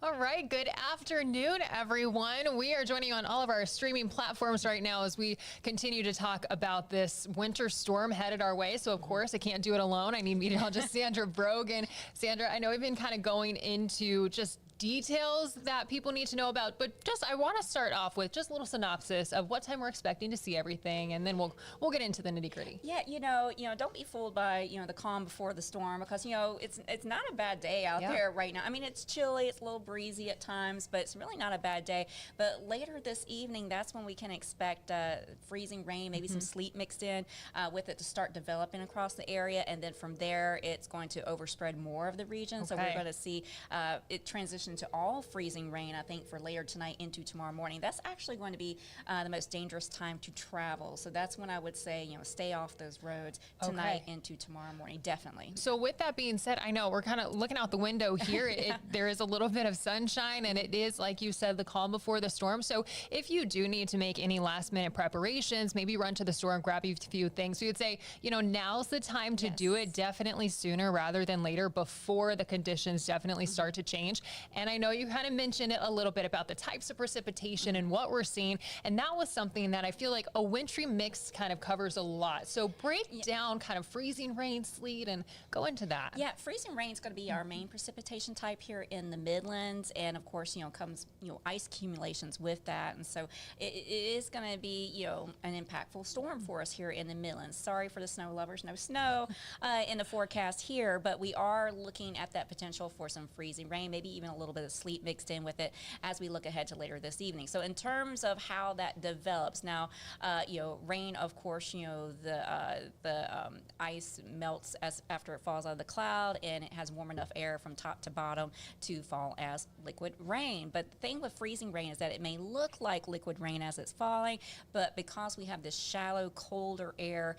All right. Good afternoon, everyone. We are joining on all of our streaming platforms right now as we continue to talk about this winter storm headed our way. So, of course, I can't do it alone. I need meteorologist Sandra Brogan. Sandra, I know we've been kind of going into just details that people need to know about, but just I want to start off with just a little synopsis of what time we're expecting to see everything, and then we'll get into the nitty gritty. Yeah, don't be fooled by the calm before the storm, because it's not a bad day out there right now. I mean, it's chilly, it's a little breezy at times, but it's really not a bad day. But later this evening, that's when we can expect freezing rain, maybe some sleet mixed in with it to start developing across the area, and then from there it's going to overspread more of the region. So we're going to see it transition to all freezing rain, I think, for later tonight into tomorrow morning. That's actually going to be the most dangerous time to travel. So that's when I would say, stay off those roads tonight into tomorrow morning, definitely. So with that being said, I know we're kind of looking out the window here. There is a little bit of sunshine, and it is, like you said, the calm before the storm. So if you do need to make any last minute preparations, maybe run to the store and grab a few things, we would say, now's the time to do it, definitely sooner rather than later, before the conditions definitely start to change. And I know you kind of mentioned it a little bit about the types of precipitation and what we're seeing. And that was something that I feel like a wintry mix kind of covers a lot. So break down kind of freezing rain, sleet, and go into that. Yeah, freezing rain is going to be our main precipitation type here in the Midlands. And of course, comes, ice accumulations with that. And so it is going to be, an impactful storm for us here in the Midlands. Sorry for the snow lovers, no snow in the forecast here, but we are looking at that potential for some freezing rain, maybe even a little bit of sleet mixed in with it as we look ahead to later this evening. So in terms of how that develops now, rain, of course, the ice melts after it falls out of the cloud, and it has warm enough air from top to bottom to fall as liquid rain. But the thing with freezing rain is that it may look like liquid rain as it's falling, but because we have this shallow, colder air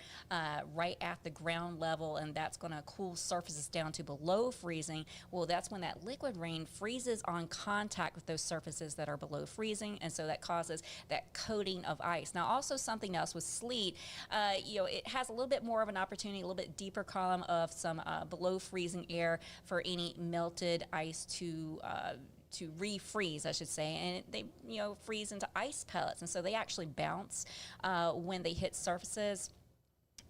right at the ground level, and that's going to cool surfaces down to below freezing, well, that's when that liquid rain freezes on contact with those surfaces that are below freezing, and so that causes that coating of ice. Now, also something else with sleet, it has a little bit more of an opportunity, a little bit deeper column of some below freezing air for any melted ice to refreeze, I should say, and they freeze into ice pellets, and so they actually bounce when they hit surfaces.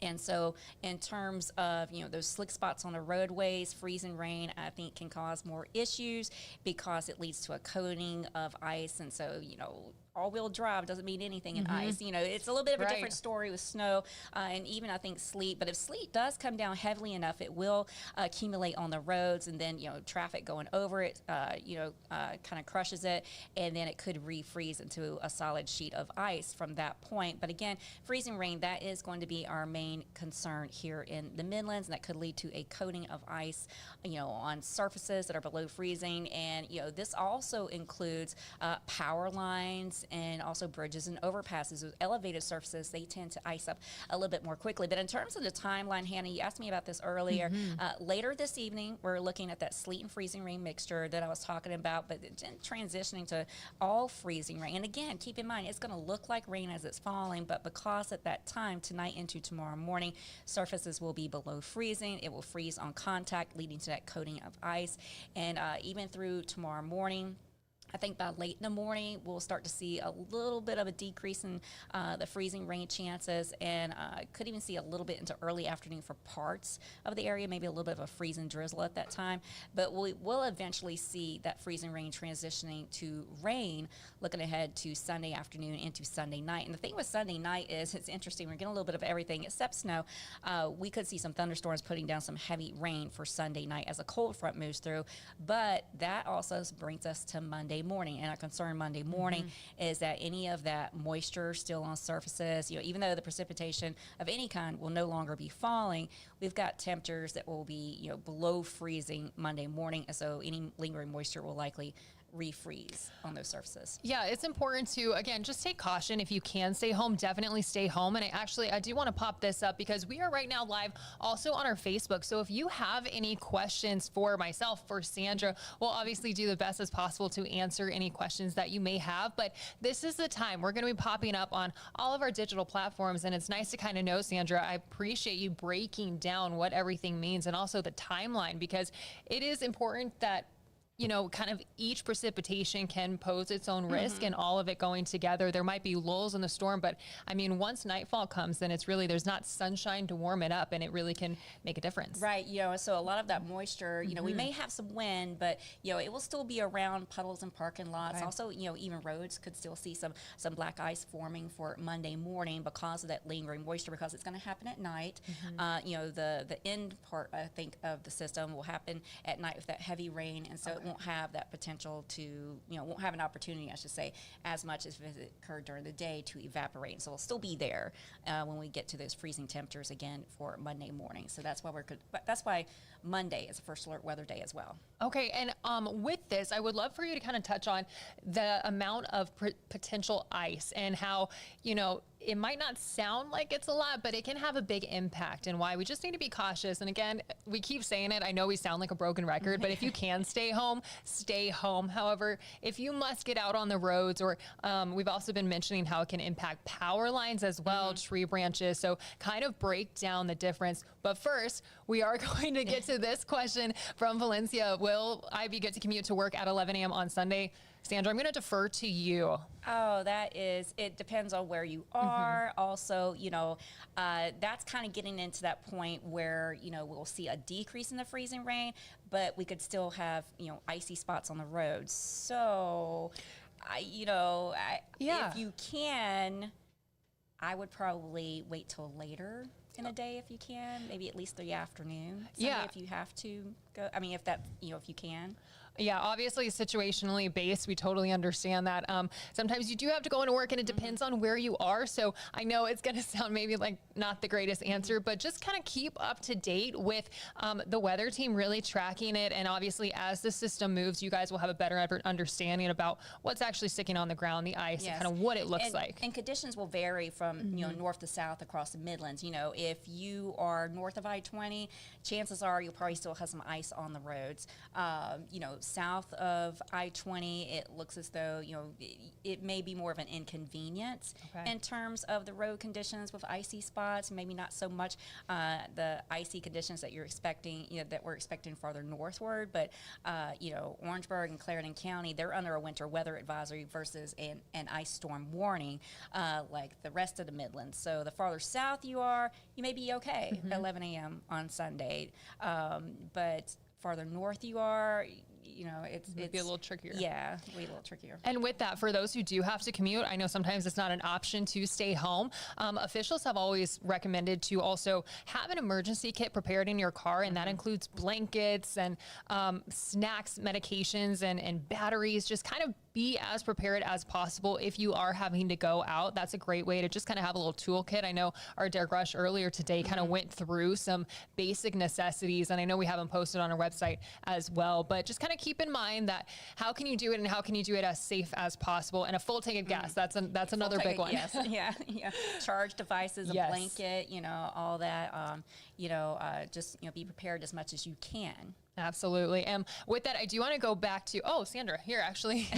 And so in terms of, those slick spots on the roadways, freezing rain, I think, can cause more issues because it leads to a coating of ice. And so, all-wheel drive doesn't mean anything in ice. It's a little bit of a different story with snow and even, I think, sleet. But if sleet does come down heavily enough, it will accumulate on the roads, and then, traffic going over it, kind of crushes it, and then it could refreeze into a solid sheet of ice from that point. But again, freezing rain, that is going to be our main concern here in the Midlands, and that could lead to a coating of ice, on surfaces that are below freezing. And, this also includes power lines and also bridges and overpasses. With elevated surfaces, they tend to ice up a little bit more quickly. But in terms of the timeline, Hannah, you asked me about this earlier. Later this evening, we're looking at that sleet and freezing rain mixture that I was talking about, but transitioning to all freezing rain. And again, keep in mind, it's going to look like rain as it's falling, but because at that time, tonight into tomorrow morning, surfaces will be below freezing. It will freeze on contact, leading to that coating of ice. And even through tomorrow morning, I think by late in the morning, we'll start to see a little bit of a decrease in the freezing rain chances, and could even see a little bit into early afternoon for parts of the area, maybe a little bit of a freezing drizzle at that time. But we will eventually see that freezing rain transitioning to rain looking ahead to Sunday afternoon into Sunday night. And the thing with Sunday night is it's interesting. We're getting a little bit of everything except snow. We could see some thunderstorms putting down some heavy rain for Sunday night as a cold front moves through. But that also brings us to Monday morning, and our concern Monday morning is that any of that moisture still on surfaces, even though the precipitation of any kind will no longer be falling, we've got temperatures that will be below freezing Monday morning, and so any lingering moisture will likely refreeze on those surfaces. Yeah, it's important to, again, just take caution. If you can stay home, definitely stay home. And I do want to pop this up because we are right now live also on our Facebook. So if you have any questions for myself, for Sandra, we'll obviously do the best as possible to answer any questions that you may have. But this is the time we're going to be popping up on all of our digital platforms. And it's nice to kind of know, Sandra, I appreciate you breaking down what everything means and also the timeline, because it is important that you know, kind of each precipitation can pose its own risk, and all of it going together, there might be lulls in the storm, but I mean, once nightfall comes, then it's really, there's not sunshine to warm it up, and it really can make a difference. Right. You know, so a lot of that moisture, you know, we may have some wind, but, you know, it will still be around puddles and parking lots. Okay. Also, you know, even roads could still see some black ice forming for Monday morning because of that lingering moisture, because it's going to happen at night. You know, the end part, I think, of the system will happen at night with that heavy rain, and so it won't have that potential to, you know, won't have an opportunity, I should say, as much as if it occurred during the day to evaporate. So it'll still be there when we get to those freezing temperatures again for Monday morning. So that's why that's why Monday is a first alert weather day as well. Okay, and with this, I would love for you to kind of touch on the amount of potential ice and how, you know, it might not sound like it's a lot, but it can have a big impact, and why we just need to be cautious. And again, we keep saying it. I know we sound like a broken record, but if you can stay home, stay home. However, if you must get out on the roads, or we've also been mentioning how it can impact power lines as well, tree branches. So kind of break down the difference. But first, we are going to get to this question from Valencia. Will I be good to commute to work at 11 a.m. on Sunday? Sandra, I'm going to defer to you. Oh, it depends on where you are. Also, you know, that's kind of getting into that point where, you know, we'll see a decrease in the freezing rain, but we could still have, you know, icy spots on the road. So, if you can, I would probably wait till later in the day if you can, maybe at least the afternoon. Sunday if you have to go. I mean, if that, you know, if you can. Yeah, obviously situationally based, we totally understand that. Sometimes you do have to go into work, and it depends on where you are. So I know it's going to sound maybe like not the greatest answer, but just kind of keep up to date with the weather team really tracking it. And obviously as the system moves, you guys will have a better understanding about what's actually sticking on the ground, the ice, and kind of what it looks like. And conditions will vary from, you know, north to south across the Midlands. You know, if you are north of I-20, chances are you'll probably still have some ice on the roads. You know, south of I-20, it looks as though, you know, it may be more of an inconvenience in terms of the road conditions with icy spots, maybe not so much the icy conditions that you're expecting, you know, that we're expecting farther northward, but, you know, Orangeburg and Clarendon County, they're under a winter weather advisory versus an ice storm warning like the rest of the Midlands. So the farther south you are, you may be okay at 11 a.m. on Sunday, but farther north you are, you know, it's be a little trickier. Yeah, a little trickier. And with that, for those who do have to commute, I know sometimes it's not an option to stay home. Officials have always recommended to also have an emergency kit prepared in your car, and that includes blankets and snacks, medications, and batteries. Just kind of be as prepared as possible if you are having to go out. That's a great way to just kind of have a little toolkit. I know our Derek Rush earlier today kind of went through some basic necessities, and I know we have them posted on our website as well, but just kind of keep in mind that how can you do it, and how can you do it as safe as possible, and a full tank of gas. That's another big one. Yes, yeah. Charge devices, a blanket, you know, all that. Just, you know, be prepared as much as you can. Absolutely. And with that, I do want to go back to, Sandra, here, actually,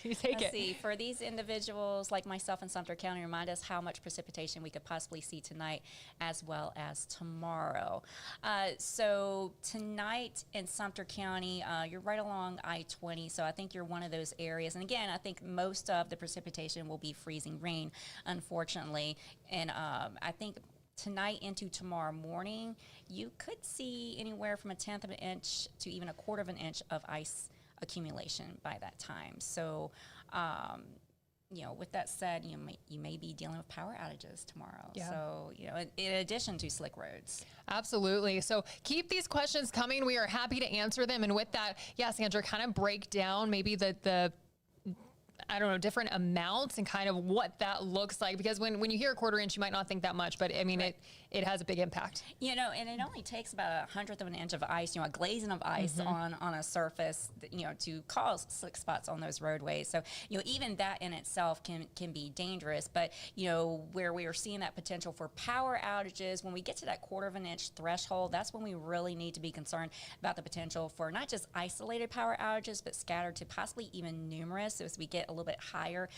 you take Let's see, for these individuals like myself in Sumter County, remind us how much precipitation we could possibly see tonight as well as tomorrow. So tonight in Sumter County, you're right along I-20, so I think you're one of those areas. And again, I think most of the precipitation will be freezing rain, unfortunately. And I think tonight into tomorrow morning, you could see anywhere from 1/10 of an inch to even 1/4 of an inch of ice accumulation by that time. So, you know, with that said, you may be dealing with power outages tomorrow. Yeah. So, you know, in addition to slick roads. Absolutely. So keep these questions coming. We are happy to answer them. And with that, Sandra, kind of break down maybe the I don't know, different amounts and kind of what that looks like, because when you hear 1/4 inch, you might not think that much, but I mean, it has a big impact. You know, and it only takes about 1/100 of an inch of ice, you know, a glazing of ice on a surface, you know, to cause slick spots on those roadways. So, you know, even that in itself can be dangerous. But, you know, where we are seeing that potential for power outages, when we get to that 1/4 of an inch threshold, that's when we really need to be concerned about the potential for not just isolated power outages, but scattered to possibly even numerous. So as we get a little bit higher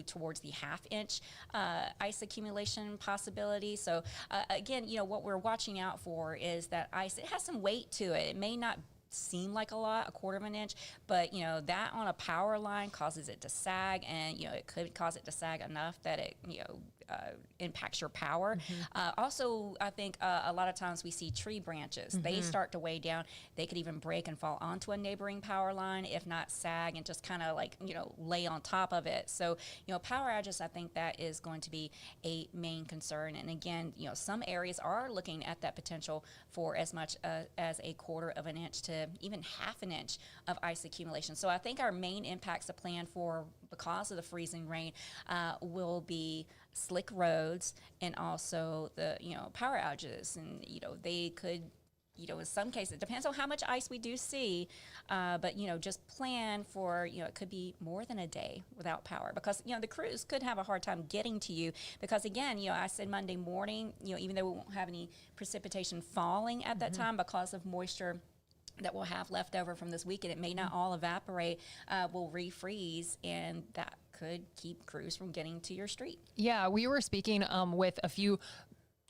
towards the 1/2 inch ice accumulation possibility. So again, you know, what we're watching out for is that ice, it has some weight to it. It may not seem like a lot, a quarter of an inch, but you know, that on a power line causes it to sag, and you know, it could cause it to sag enough that it, you know, impacts your power. Also, I think a lot of times we see tree branches. They start to weigh down. They could even break and fall onto a neighboring power line, if not sag and just kind of like, you know, lay on top of it. So, you know, power outages, I think that is going to be a main concern. And again, you know, some areas are looking at that potential for as much as a quarter of an inch to even half an inch of ice accumulation. So I think our main impacts to plan for because of the freezing rain will be slick roads and also the, you know, power outages. And, you know, they could, you know, in some cases, it depends on how much ice we do see, but, you know, just plan for, you know, it could be more than a day without power, because, you know, the crews could have a hard time getting to you because, again, you know, I said Monday morning, you know, even though we won't have any precipitation falling at that time because of moisture that we'll have left over from this weekend, it may not all evaporate, will refreeze, and that could keep crews from getting to your street. Yeah, we were speaking with a few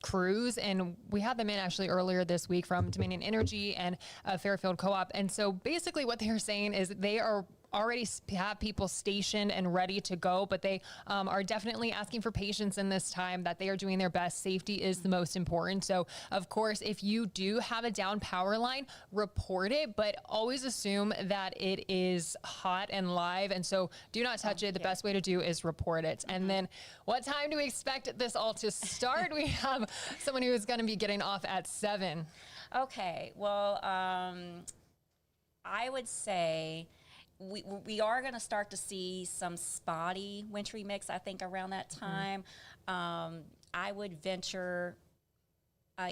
crews, and we had them in actually earlier this week from Dominion Energy and Fairfield Co-op. And so basically what they're saying is they are already have people stationed and ready to go, but they are definitely asking for patience in this time, that they are doing their best. Safety is the most important. So of course, if you do have a down power line, report it, but always assume that it is hot and live. And so do not touch it. The best way to do is report it. And then what time do we expect this all to start? We have someone who is going to be getting off at 7. Okay. Well, I would say we are going to start to see some spotty wintry mix, I think, around that time. I would venture,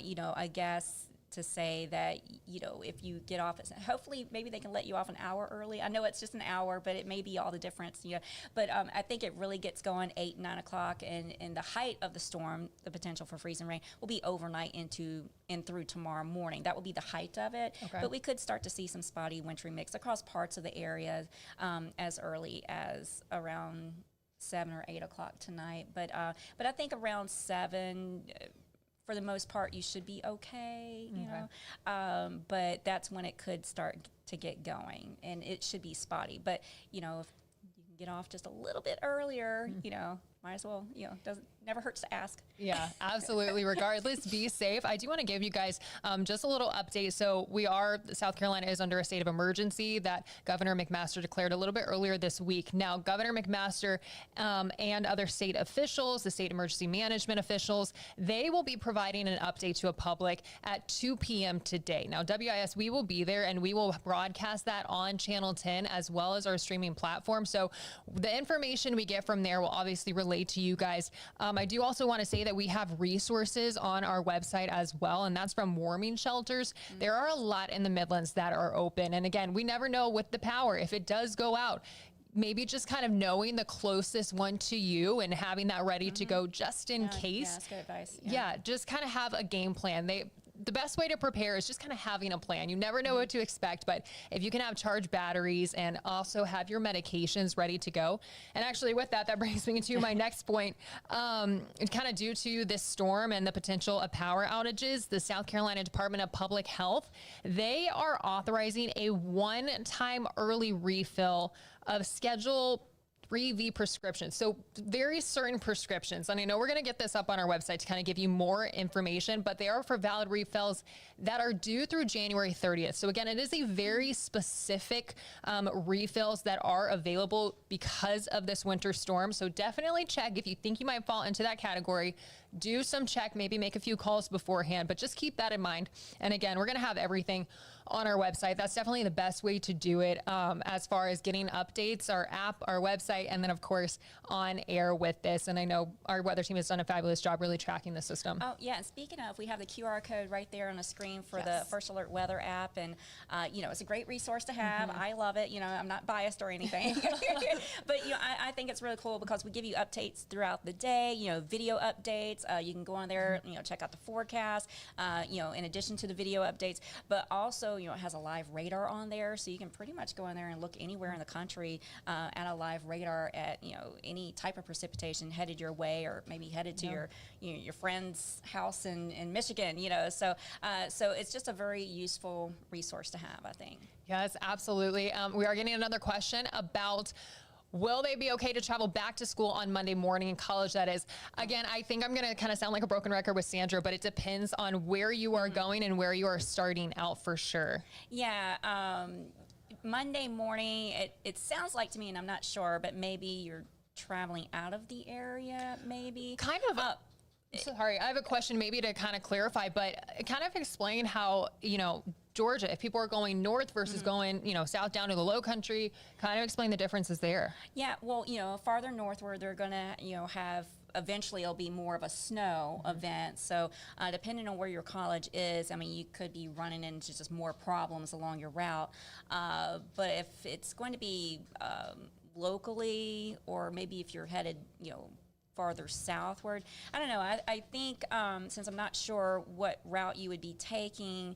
you know, I guess, to say that, you know, if you get off, hopefully maybe they can let you off an hour early. I know it's just an hour, but it may be all the difference, you know. But I think it really gets going 8, 9 o'clock, and the height of the storm, the potential for freezing rain, will be overnight and through tomorrow morning. That will be the height of it. Okay. But we could start to see some spotty wintry mix across parts of the area as early as around 7 or 8 o'clock tonight. But I think around 7. For the most part, you should be okay, you know, but that's when it could start to get going, and it should be spotty. But, you know, if you can get off just a little bit earlier, you know, might as well, you know, never hurts to ask. Yeah, absolutely. Regardless, be safe. I do want to give you guys just a little update. So South Carolina is under a state of emergency that Governor McMaster declared a little bit earlier this week. Now, Governor McMaster and other state officials, the state emergency management officials, they will be providing an update to a public at 2 p.m. today. Now, WIS, we will be there, and we will broadcast that on Channel 10 as well as our streaming platform. So the information we get from there will obviously relate to you guys. I do also want to say that we have resources on our website as well, and that's from warming shelters. There are a lot in the Midlands that are open. And again, we never know with the power, if it does go out, maybe just kind of knowing the closest one to you and having that ready to go just in case. Yeah, that's good advice. Yeah, just kind of have a game plan. The best way to prepare is just kind of having a plan. You never know what to expect, but if you can have charged batteries and also have your medications ready to go. And actually with that brings me to my next point. Kind of due to this storm and the potential of power outages, the South Carolina Department of Public Health, they are authorizing a one-time early refill of Schedule 3V prescriptions. So very certain prescriptions. And I know we're going to get this up on our website to kind of give you more information, but they are for valid refills that are due through January 30th. So again, it is a very specific refills that are available because of this winter storm. So definitely check if you think you might fall into that category. Do some check, maybe make a few calls beforehand, but just keep that in mind. And again, we're going to have everything on our website. That's definitely the best way to do it as far as getting updates, our app, our website, and then of course on air with this. And I know our weather team has done a fabulous job really tracking the system. Oh yeah, and speaking of, we have the QR code right there on the screen for the First Alert Weather app, and you know, it's a great resource to have. I love it. You know, I'm not biased or anything, but you know, I think it's really cool because we give you updates throughout the day. You know, video updates. updates. You can go on there, check out the forecast, in addition to the video updates, but also, it has a live radar on there. So you can pretty much go in there and look anywhere in the country at a live radar at, any type of precipitation headed your way, or maybe headed to your friend's house in Michigan, So it's just a very useful resource to have, I think. Yes, absolutely. We are getting another question about, will they be okay to travel back to school on Monday morning in college, that is? Again, I think I'm going to kind of sound like a broken record with Sandra, but it depends on where you are going and where you are starting out for sure. Yeah. Monday morning, it sounds like to me, and I'm not sure, but maybe you're traveling out of the area, maybe. Kind of. Sorry, I have a question maybe to kind of clarify, but kind of explain how, Georgia, if people are going north versus going, south down to the low country, kind of explain the differences there. Yeah, well, farther northward, they're going to, have, eventually it'll be more of a snow event. So depending on where your college is, I mean, you could be running into just more problems along your route. But if it's going to be locally, or maybe if you're headed, farther southward, I don't know. I think since I'm not sure what route you would be taking,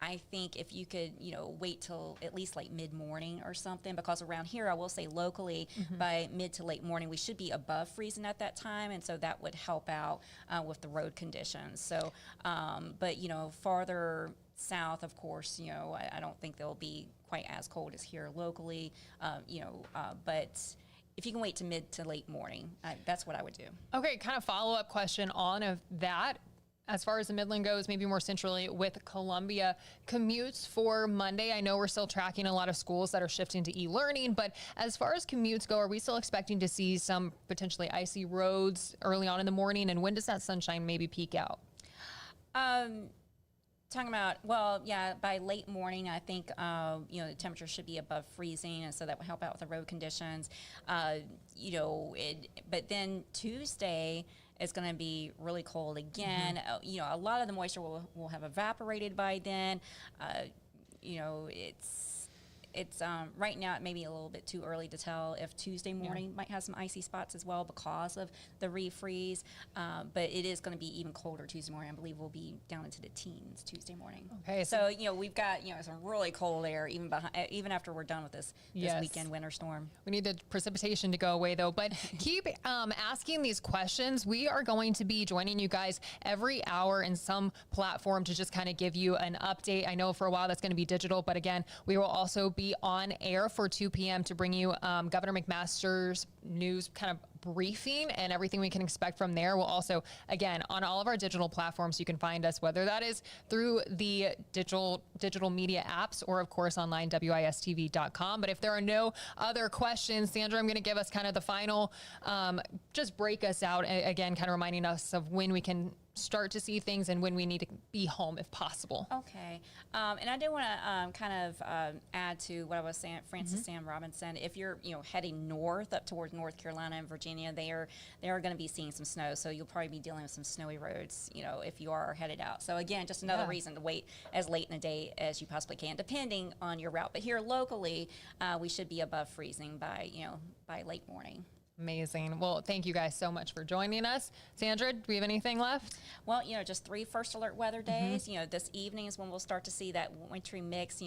I think if you could, wait till at least like mid-morning or something, because around here, I will say locally, by mid to late morning, we should be above freezing at that time, and so that would help out with the road conditions. So, but, farther south, of course, I don't think they'll be quite as cold as here locally, but if you can wait to mid to late morning, that's what I would do. Okay, kind of follow-up question on of that. As far as the Midland goes, maybe more centrally with Columbia, commutes for Monday, I know we're still tracking a lot of schools that are shifting to e-learning, but as far as commutes go, are we still expecting to see some potentially icy roads early on in the morning? And when does that sunshine maybe peak out? Talking about, well, yeah, by late morning, I think, the temperature should be above freezing, and so that will help out with the road conditions. But then Tuesday is going to be really cold again. A lot of the moisture will have evaporated by then. It's right now it may be a little bit too early to tell if Tuesday morning might have some icy spots as well because of the refreeze. But it is going to be even colder Tuesday morning. I believe we'll be down into the teens Tuesday morning. Okay. So we've got some really cold air even after we're done with this weekend winter storm. We need the precipitation to go away though. But keep asking these questions. We are going to be joining you guys every hour in some platform to just kind of give you an update. I know for a while that's going to be digital, but again, we will also be on air for 2 p.m. to bring you Governor McMaster's news kind of briefing and everything we can expect from there. We'll also, again, on all of our digital platforms, you can find us, whether that is through the digital media apps or, of course, online, wistv.com. But if there are no other questions, Sandra, I'm going to give us kind of the final, just break us out, again, kind of reminding us of when we can start to see things and when we need to be home if possible. Okay. And I do want to kind of add to what I was saying, Francis Sam Robinson. If you're heading north up towards North Carolina and Virginia, they are going to be seeing some snow, so you'll probably be dealing with some snowy roads, if you are headed out. So again, just another reason to wait as late in the day as you possibly can, depending on your route. But here locally, we should be above freezing by late morning. Amazing. Well, thank you guys so much for joining us. Sandra, do we have anything left? Well, just 3 first alert weather days. This evening is when we'll start to see that wintry mix,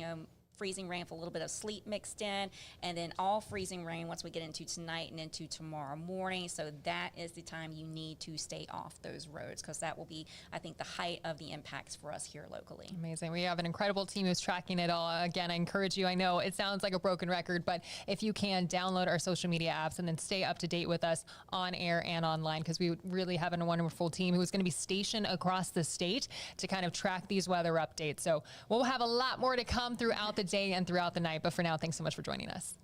freezing rain with a little bit of sleet mixed in, and then all freezing rain once we get into tonight and into tomorrow morning. So that is the time you need to stay off those roads, because that will be, I think, the height of the impacts for us here locally. Amazing. We have an incredible team who's tracking it all. Again, I encourage you, I know it sounds like a broken record, but if you can, download our social media apps and then stay up to date with us on air and online, because we really have a wonderful team who's going to be stationed across the state to kind of track these weather updates. So we'll have a lot more to come throughout the day and throughout the night. But for now, thanks so much for joining us.